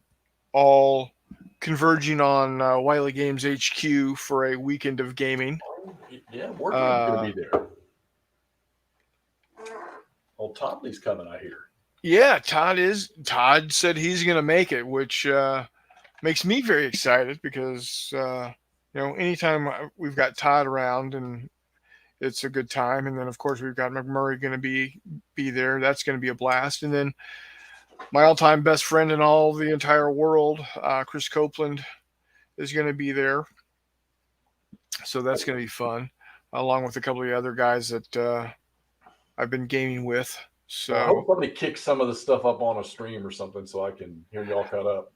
all converging on Wiley Games HQ for a weekend of gaming. Yeah, War Game's going to Uh, be there. Old Toddley's coming, I hear. yeah, Todd said he's going to make it, which makes me very excited because anytime we've got Todd around and it's a good time, and then of course we've got McMurray going to be there. That's going to be a blast, and then my all-time best friend in all the entire world, Chris Copeland, is going to be there. So that's going to be fun, along with a couple of the other guys that I've been gaming with. Well, I So hope somebody kicks some of the stuff up on a stream or something so I can hear y'all cut up.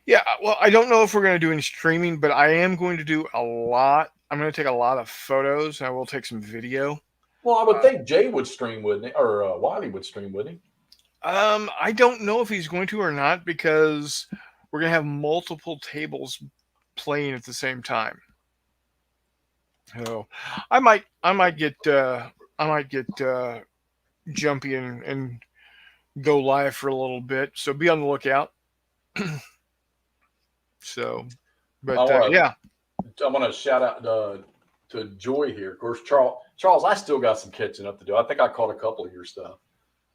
yeah, well, I don't know if we're going to do any streaming, but I am going to do a lot. I'm going to take a lot of photos. I will take some video. Well, I would think Jay would stream, wouldn't he? Or Wiley would stream, wouldn't he? I don't know if he's going to or not because we're going to have multiple tables playing at the same time. So I might get jumpy and go live for a little bit. So be on the lookout. So, I but want yeah, to I want to shout out to Joy here. Of course, Charles, I still got some catching up to do. I think I caught a couple of your stuff.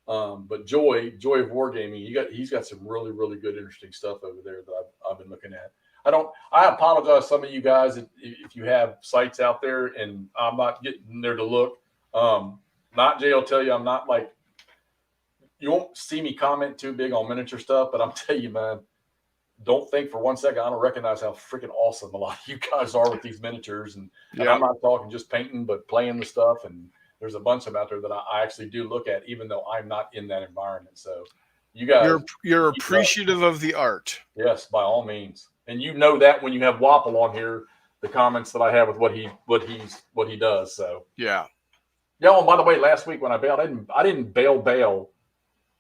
But Joy of Wargaming, he's got some really, really good, interesting stuff over there that I've been looking at. I apologize to some of you guys if you have sites out there and I'm not getting there to look. Not Jay will tell you I'm not like you won't see me comment too big on miniature stuff, but I'm telling you, man, don't think for one second I don't recognize how freaking awesome a lot of you guys are with these miniatures, and yeah, I'm not talking just painting, but playing the stuff. And there's a bunch of them out there that I actually do look at, even though I'm not in that environment. So you guys you're keep it up. appreciative of the art. Yes, by all means. And you know that when you have Wapple on here, the comments that I have with what he does. So Yeah, yeah. Oh, and by the way, last week when I bailed, I didn't bail.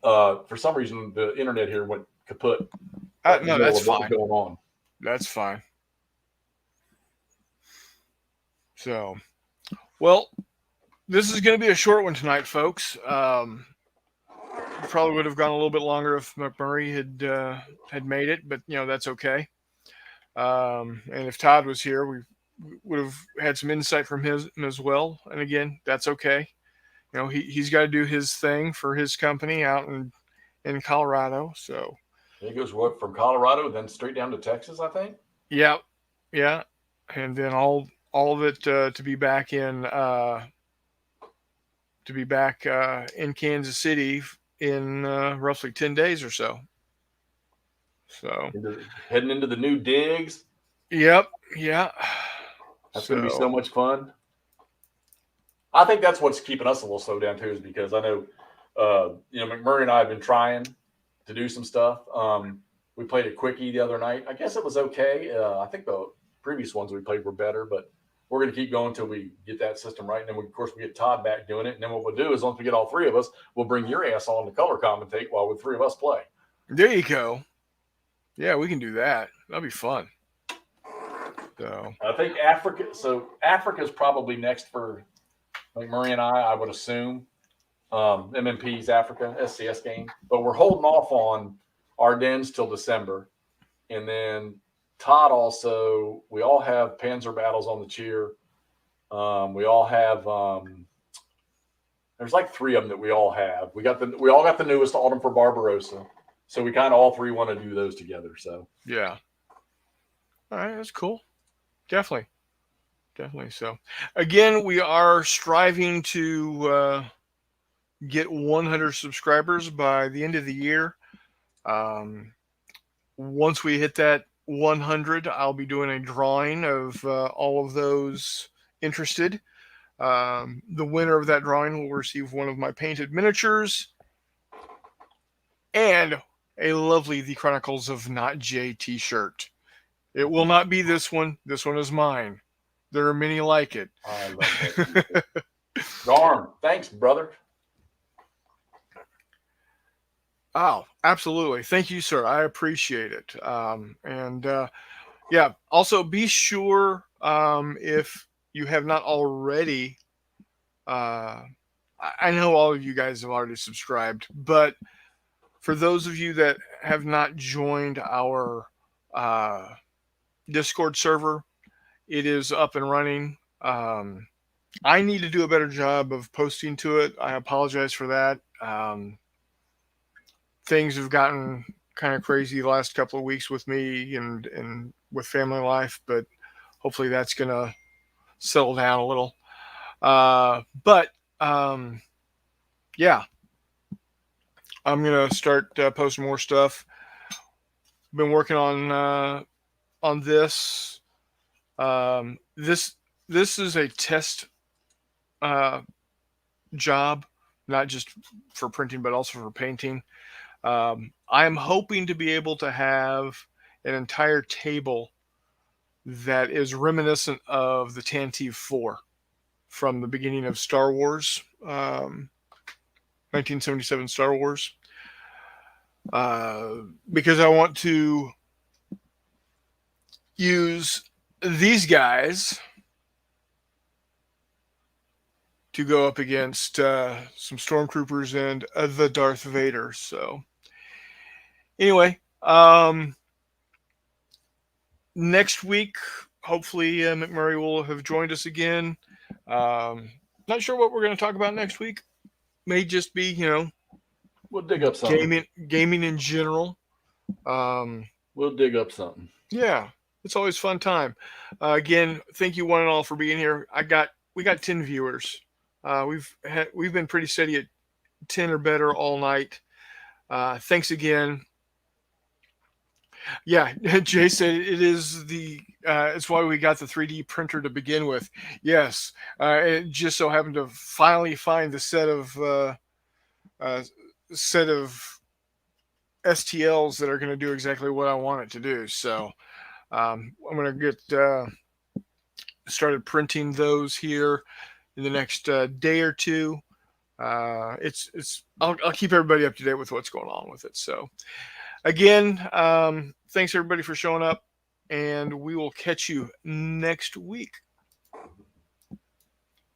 For some reason, the internet here went kaput right in the no, middle that's of what was fine. going on. That's fine. So, well, this is going to be a short one tonight, folks. Probably would have gone a little bit longer if McMurray had made it, but that's okay. And if Todd was here, we would have had some insight from him as well. And again, that's okay. He's got to do his thing for his company out in Colorado. So He goes from Colorado, then straight down to Texas, I think. yeah, yeah, and then all of it to be back in Kansas City in roughly 10 days or so. So, Heading into the new digs. yep, yeah. That's going to be So, so much fun. I think that's what's keeping us a little slowed down too, is because I know, McMurray and I have been trying to do some stuff. We played a quickie the other night. I guess it was okay. I think the previous ones we played were better, but we're going to keep going until we get that system right. And then, of course, we get Todd back doing it. And then what we'll do is once we get all three of us, we'll bring your ass on to color commentate while the three of us play. there you go. Yeah, we can do that. That'll be fun. So, I think Africa. So Africa's probably next for McMurray and I would assume. MMP's Africa SCS game, but we're holding off on Ardennes till December, and then Todd also. We all have Panzer battles on the cheer. We all have. There's like three of them that we all have. We all got the newest Autumn for Barbarossa, so we kind of all three want to do those together. So yeah. All right, that's cool. Definitely. Definitely. So, again, we are striving to get 100 subscribers by the end of the year. Um, once we hit that 100, I'll be doing a drawing of all of those interested. The winner of that drawing will receive one of my painted miniatures and a lovely The Chronicles of Not J t-shirt. It will not be this one. This one is mine. There are many like it. I love that. Darn. Thanks, brother. Oh, absolutely. Thank you, sir. I appreciate it. Yeah, also be sure if you have not already, I know all of you guys have already subscribed, but for those of you that have not joined our Discord server, it is up and running. I need to do a better job of posting to it. I apologize for that. Things have gotten kind of crazy the last couple of weeks with me and with family life, but hopefully that's gonna settle down a little. But yeah, I'm gonna start posting more stuff. Been working on this. This is a test job, not just for printing, but also for painting. I'm hoping to be able to have an entire table that is reminiscent of the Tantive 4 from the beginning of Star Wars, 1977 Star Wars, because I want to use these guys to go up against some stormtroopers and the Darth Vader. So anyway, next week, hopefully McMurray will have joined us again. Not sure what we're going to talk about next week. May just be, we'll dig up something. Gaming in general. We'll dig up something. Yeah, it's always fun time. Again, thank you one and all for being here. We got 10 viewers. We've been pretty steady at 10 or better all night. Thanks again. Yeah, Jay said it is it's why we got the 3D printer to begin with. Yes, it just so happened to finally find the set of STLs that are going to do exactly what I want it to do. So I'm going to get started printing those here in the next day or two. I'll keep everybody up to date with what's going on with it. So again, thanks everybody for showing up, and we will catch you next week.